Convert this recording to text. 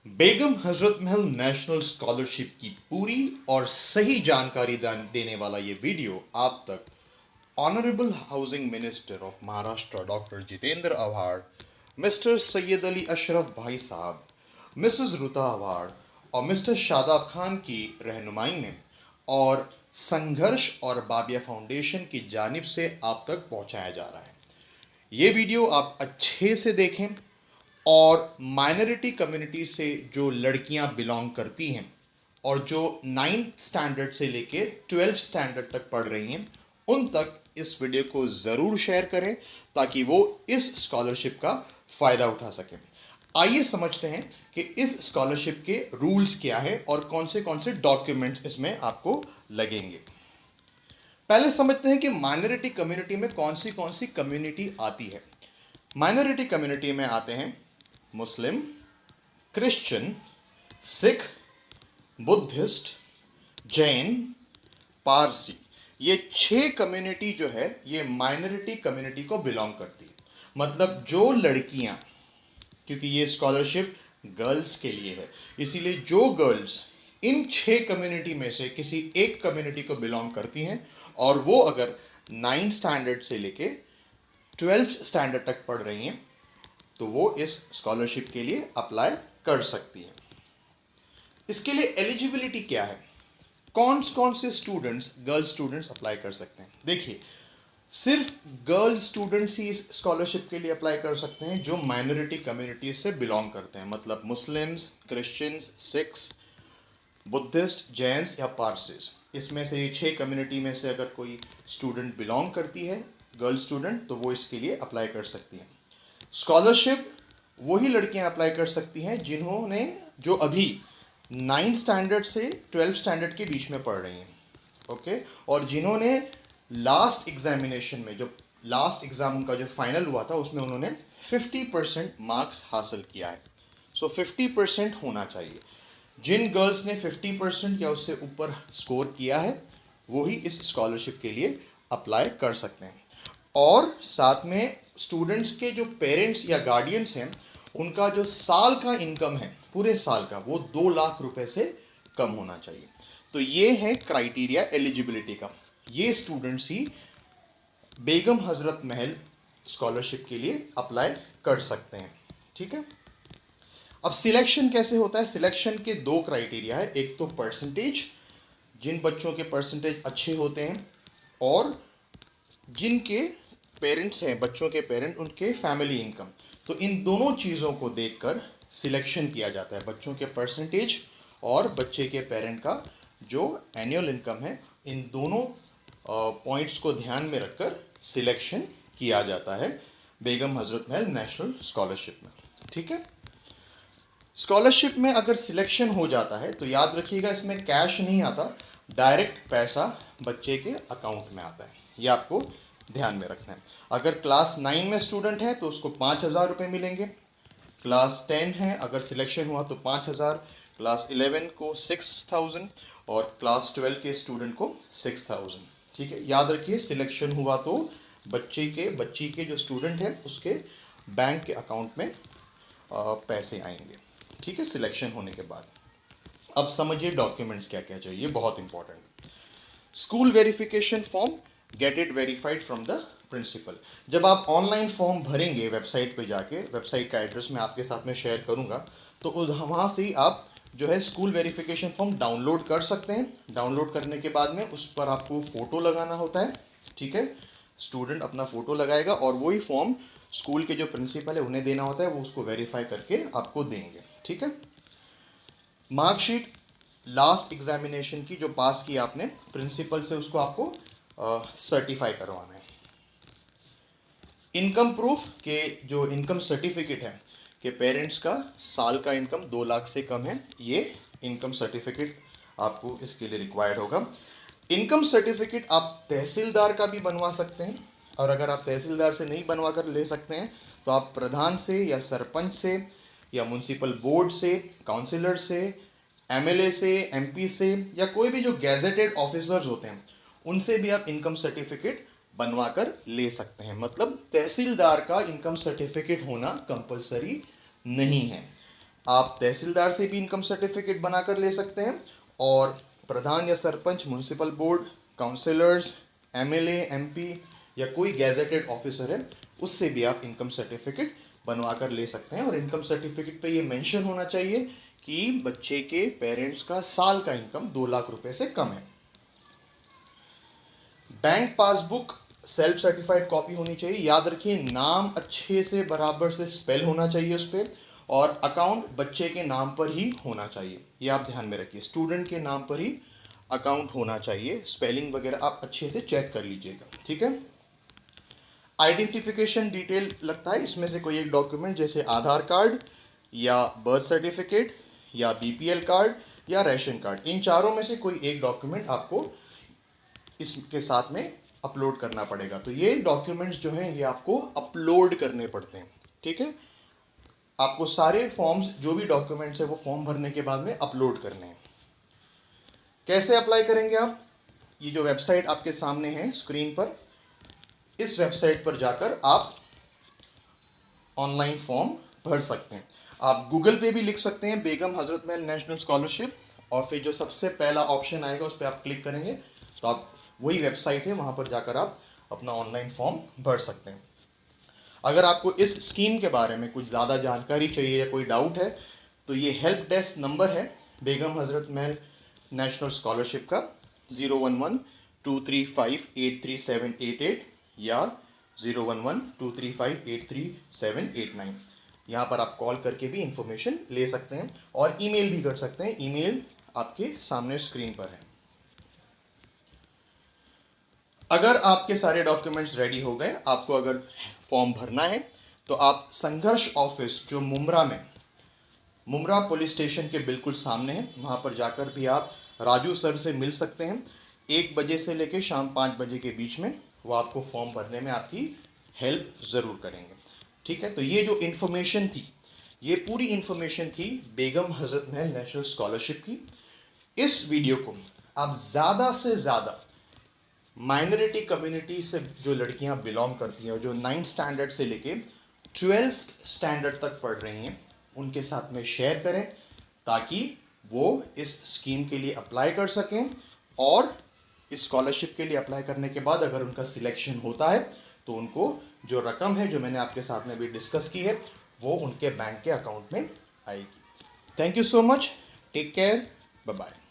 Begum Hazrat Mahal national scholarship की पूरी और सही जानकारी देने वाला ये वीडियो आप तक honourable housing minister of Maharashtra doctor Jitendra Awhad, mister Syed Ali Ashraf भाई साहब, मिसेस रुता आव्हाड और मिस्टर शादाब खान की रहनुमाई में और संघर्ष और बाबिया फाउंडेशन की जानिब से आप तक पहुंचाया जा रहा है। ये वीडियो आप अच्छे से देखें और माइनॉरिटी कम्युनिटी से जो लड़कियां बिलोंग करती हैं और जो 9th स्टैंडर्ड से लेके 12th स्टैंडर्ड तक पढ़ रही हैं उन तक इस वीडियो को ज़रूर शेयर करें ताकि वो इस स्कॉलरशिप का फ़ायदा उठा सकें। आइए समझते हैं कि इस स्कॉलरशिप के रूल्स क्या है और कौन से डॉक्यूमेंट्स इसमें आपको लगेंगे। पहले समझते हैं कि माइनॉरिटी कम्युनिटी में कौन सी कम्युनिटी आती है। माइनॉरिटी कम्युनिटी में आते हैं मुस्लिम, क्रिश्चियन, सिख, बुद्धिस्ट, जैन, पारसी। ये 6 कम्युनिटी जो है ये माइनॉरिटी कम्युनिटी को बिलोंग करती है। मतलब जो लड़कियां, क्योंकि ये स्कॉलरशिप गर्ल्स के लिए है, इसीलिए जो गर्ल्स इन 6 कम्युनिटी में से किसी एक कम्युनिटी को बिलोंग करती हैं और वो अगर 9th स्टैंडर्ड से लेके 12th स्टैंडर्ड तक पढ़ रही हैं तो वो इस स्कॉलरशिप के लिए अप्लाई कर सकती हैं। इसके लिए एलिजिबिलिटी क्या है, कौन से स्टूडेंट्स, गर्ल्स स्टूडेंट्स अप्लाई कर सकते हैं। देखिए, सिर्फ गर्ल्स स्टूडेंट्स ही इस स्कॉलरशिप के लिए अप्लाई कर सकते हैं जो माइनॉरिटी कम्युनिटीज से बिलोंग करते हैं। मतलब Muslims, Christians, Sikhs, Buddhist, Jains या पारसीज, इसमें से ये 6 कम्युनिटी में से अगर कोई स्टूडेंट बिलोंग करती है, गर्ल स्टूडेंट, तो वो इसके लिए अप्लाई कर सकती हैं। स्कॉलरशिप वही लड़कियां अप्लाई कर सकती हैं जिन्होंने जो अभी 9th स्टैंडर्ड से 12th स्टैंडर्ड के बीच में पढ़ रही हैं, ओके, और जिन्होंने लास्ट एग्जामिनेशन में, जो लास्ट एग्जाम उनका जो फाइनल हुआ था उसमें उन्होंने 50% मार्क्स हासिल किया है। सो 50% होना चाहिए। जिन गर्ल्स ने 50% या उससे ऊपर स्कोर किया है वो ही इस स्कॉलरशिप के लिए अप्लाई कर सकते हैं। और साथ में स्टूडेंट्स के जो पेरेंट्स या गार्डियंस हैं उनका जो साल का इनकम है पूरे साल का वो 2 लाख रुपए से कम होना चाहिए। तो ये है क्राइटेरिया एलिजिबिलिटी का। ये स्टूडेंट्स ही बेगम हजरत महल स्कॉलरशिप के लिए अप्लाई कर सकते हैं। ठीक है, अब सिलेक्शन कैसे होता है। सिलेक्शन के 2 क्राइटेरिया है, एक तो परसेंटेज, जिन बच्चों के परसेंटेज अच्छे होते हैं, और जिनके पेरेंट्स हैं, बच्चों के पेरेंट, उनके फैमिली इनकम। तो इन दोनों चीज़ों को देखकर सिलेक्शन किया जाता है, बच्चों के परसेंटेज और बच्चे के पेरेंट का जो एनुअल इनकम है, इन दोनों पॉइंट्स को ध्यान में रखकर सिलेक्शन किया जाता है बेगम हजरत महल नेशनल स्कॉलरशिप में। ठीक है, स्कॉलरशिप में अगर सिलेक्शन हो जाता है तो याद रखिएगा इसमें कैश नहीं आता, डायरेक्ट पैसा बच्चे के अकाउंट में आता है। ये आपको ध्यान में रखना है। अगर क्लास 9 में स्टूडेंट है तो उसको 5,000 रुपये मिलेंगे, क्लास 10 है अगर सिलेक्शन हुआ तो 5,000, क्लास 11 को 6,000 और क्लास 12 के स्टूडेंट को 6,000। ठीक है, याद रखिए सिलेक्शन हुआ तो बच्ची के जो स्टूडेंट है उसके बैंक के अकाउंट में पैसे आएंगे। ठीक है, सिलेक्शन होने के बाद। अब समझिए डॉक्यूमेंट्स क्या क्या चाहिए, बहुत important. School verification form, get it verified from the principal. जब आप ऑनलाइन फॉर्म भरेंगे वेबसाइट पे जाके, वेबसाइट का एड्रेस मैं आपके साथ में शेयर करूंगा, तो वहाँ से ही आप जो है स्कूल वेरिफिकेशन फॉर्म डाउनलोड कर सकते हैं। डाउनलोड करने के बाद में उस पर आपको फ़ोटो लगाना होता है। ठीक है, स्टूडेंट अपना फ़ोटो लगाएगा और वही फॉर्म स्कूल के जो प्रिंसिपल है उन्हें देना होता है, वो उसको वेरीफाई करके आपको देंगे। ठीक है, मार्कशीट लास्ट एग्जामिनेशन की जो पास की आपने प्रिंसिपल से, उसको आपको सर्टिफाई करवाना है। इनकम प्रूफ के जो इनकम सर्टिफिकेट है कि पेरेंट्स का साल का इनकम 2 लाख से कम है, ये इनकम सर्टिफिकेट आपको इसके लिए रिक्वायर्ड होगा। इनकम सर्टिफिकेट आप तहसीलदार का भी बनवा सकते हैं, और अगर आप तहसीलदार से नहीं बनवा कर ले सकते हैं तो आप प्रधान से या सरपंच से या म्यूनसिपल बोर्ड से, काउंसिलर से, एमएलए से, एमपी से, या कोई भी जो गैजेटेड ऑफिसर्स होते हैं उनसे भी आप इनकम सर्टिफिकेट बनवा कर ले सकते हैं। मतलब तहसीलदार का इनकम सर्टिफिकेट होना कंपलसरी नहीं है। आप तहसीलदार से भी इनकम सर्टिफिकेट बनाकर ले सकते हैं, और प्रधान या sarpanch, municipal board, counsellors, MLA, MP या कोई गैजेटेड ऑफिसर है उससे भी आप इनकम सर्टिफिकेट बनवा कर ले सकते हैं। और इनकम सर्टिफिकेट पे ये मेंशन होना चाहिए कि बच्चे के पेरेंट्स का साल का इनकम 2 लाख रुपए से कम है। Bank passbook self certified copy होनी चाहिए। याद रखिए, नाम अच्छे से बराबर से स्पेल होना चाहिए उस पर, और अकाउंट बच्चे के नाम पर ही होना चाहिए, ये आप ध्यान में रखिए। स्टूडेंट के नाम पर ही अकाउंट होना चाहिए, स्पेलिंग वगैरह आप अच्छे से चेक कर लीजिएगा, ठीक है। आइडेंटिफिकेशन डिटेल लगता है इसमें से कोई एक डॉक्यूमेंट, जैसे आधार कार्ड या बर्थ सर्टिफिकेट या बीपीएल कार्ड या रेशन कार्ड, इन चारों में से कोई एक डॉक्यूमेंट आपको इसके साथ में अपलोड करना पड़ेगा। तो ये डॉक्यूमेंट्स जो हैं ये आपको अपलोड करने पड़ते हैं, ठीक है। आपको सारे फॉर्म्स, जो भी डॉक्यूमेंट्स है वो फॉर्म भरने के बाद में अपलोड करने हैं। कैसे अप्लाई करेंगे आप? ये जो वेबसाइट आपके सामने है स्क्रीन पर, इस वेबसाइट पर जाकर आप ऑनलाइन फॉर्म भर सकते हैं। आप गूगल पे भी लिख सकते हैं बेगम हजरत महल नेशनल स्कॉलरशिप, और फिर जो सबसे पहला ऑप्शन आएगा उस पर आप क्लिक करेंगे तो आप, वही वेबसाइट है, वहां पर जाकर आप अपना ऑनलाइन फॉर्म भर सकते हैं। अगर आपको इस स्कीम के बारे में कुछ ज़्यादा जानकारी चाहिए या कोई डाउट है तो ये हेल्प डेस्क नंबर है बेगम हजरत महल नेशनल स्कॉलरशिप का, 011-235-83788 या 011-235-83789। यहाँ पर आप कॉल करके भी इंफॉर्मेशन ले सकते हैं और ईमेल भी कर सकते हैं। ईमेल आपके सामने स्क्रीन पर है। अगर आपके सारे डॉक्यूमेंट्स रेडी हो गए, आपको अगर फॉर्म भरना है, तो आप संघर्ष ऑफिस जो मुमरा पुलिस स्टेशन के बिल्कुल सामने है, वहां पर जाकर भी आप राजू सर से मिल सकते हैं। 1 बजे से लेकर शाम 5 बजे के बीच में वो आपको फॉर्म भरने में आपकी हेल्प ज़रूर करेंगे, ठीक है। तो ये जो इन्फॉर्मेशन थी, ये पूरी इन्फॉर्मेशन थी बेगम हजरत महल नेशनल स्कॉलरशिप की। इस वीडियो को आप ज़्यादा से ज़्यादा माइनॉरिटी कम्युनिटी से जो लड़कियां बिलोंग करती हैं, जो 9th स्टैंडर्ड से लेके 12th स्टैंडर्ड तक पढ़ रही हैं, उनके साथ में शेयर करें ताकि वो इस स्कीम के लिए अप्लाई कर सकें, और इस स्कॉलरशिप के लिए अप्लाई करने के बाद अगर उनका सिलेक्शन होता है तो उनको जो रकम है, जो मैंने आपके साथ में भी डिस्कस की है, वो उनके बैंक के अकाउंट में आएगी। Thank you so much, take care, bye bye.